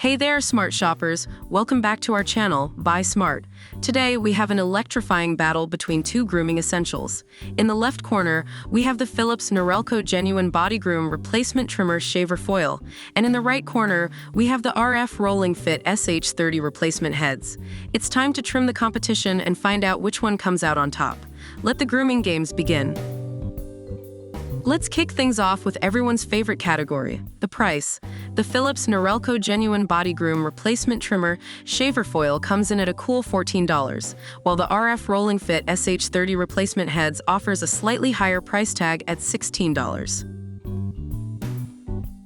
Hey there, smart shoppers. Welcome back to our channel, Buy Smart. Today, we have an electrifying battle between two grooming essentials. In the left corner, we have the Philips Norelco Genuine Bodygroom Replacement Trimmer Shaver Foil, and in the right corner, we have the RF Rolling Fit SH30 Replacement Heads. It's time to trim the competition and find out which one comes out on top. Let the grooming games begin. Let's kick things off with everyone's favorite category, the price. The Philips Norelco Genuine Bodygroom Replacement Trimmer Shaver Foil comes in at a cool $14, while the RF Rolling Fit SH30 Replacement Heads offers a slightly higher price tag at $16.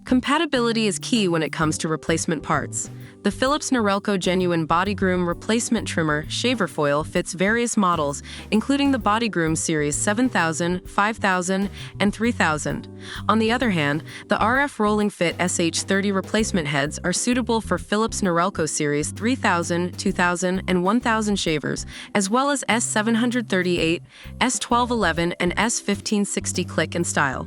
Compatibility is key when it comes to replacement parts. The Philips Norelco Genuine Bodygroom Replacement Trimmer Shaver Foil fits various models, including the Bodygroom Series 7000, 5000, and 3000. On the other hand, the RF Rolling Fit SH30 replacement heads are suitable for Philips Norelco Series 3000, 2000, and 1000 shavers, as well as S738, S1211, and S1560 click and style.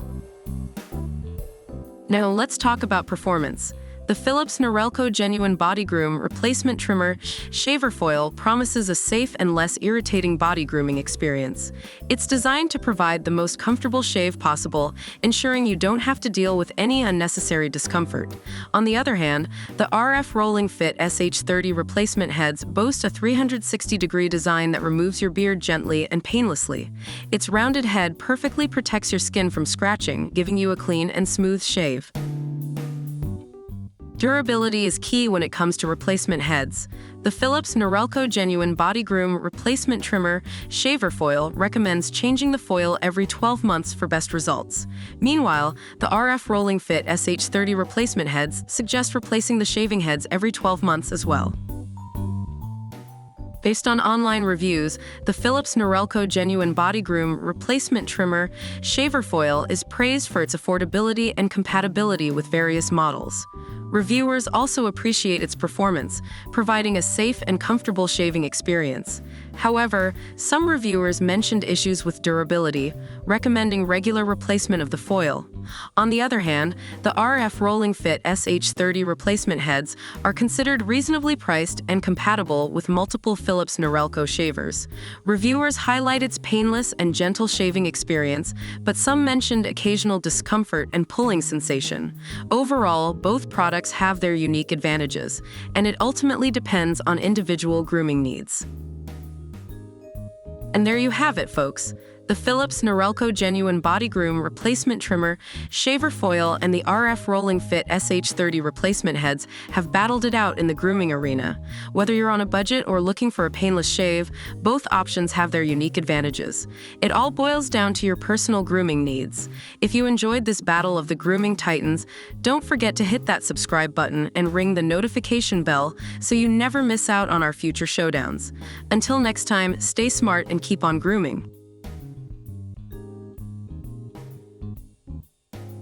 Now let's talk about performance. The Philips Norelco Genuine Bodygroom Replacement Trimmer Shaver Foil promises a safe and less irritating body grooming experience. It's designed to provide the most comfortable shave possible, ensuring you don't have to deal with any unnecessary discomfort. On the other hand, the RF Rolling Fit SH30 replacement heads boast a 360-degree design that removes your beard gently and painlessly. Its rounded head perfectly protects your skin from scratching, giving you a clean and smooth shave. Durability is key when it comes to replacement heads. The Philips Norelco Genuine Bodygroom Replacement Trimmer Shaver Foil recommends changing the foil every 12 months for best results. Meanwhile, the RF Rolling Fit SH30 replacement heads suggest replacing the shaving heads every 12 months as well. Based on online reviews, the Philips Norelco Genuine Bodygroom Replacement Trimmer Shaver Foil is praised for its affordability and compatibility with various models. Reviewers also appreciate its performance, providing a safe and comfortable shaving experience. However, some reviewers mentioned issues with durability, recommending regular replacement of the foil. On the other hand, the RF Rolling Fit SH30 replacement heads are considered reasonably priced and compatible with multiple Philips Norelco shavers. Reviewers highlight its painless and gentle shaving experience, but some mentioned occasional discomfort and pulling sensation. Overall, both products have their unique advantages, and it ultimately depends on individual grooming needs. And there you have it, folks. The Philips Norelco Genuine Bodygroom Replacement Trimmer Shaver Foil and the RF Rolling Fit SH30 replacement heads have battled it out in the grooming arena. Whether you're on a budget or looking for a painless shave, both options have their unique advantages. It all boils down to your personal grooming needs. If you enjoyed this battle of the grooming titans, don't forget to hit that subscribe button and ring the notification bell so you never miss out on our future showdowns. Until next time, stay smart and keep on grooming.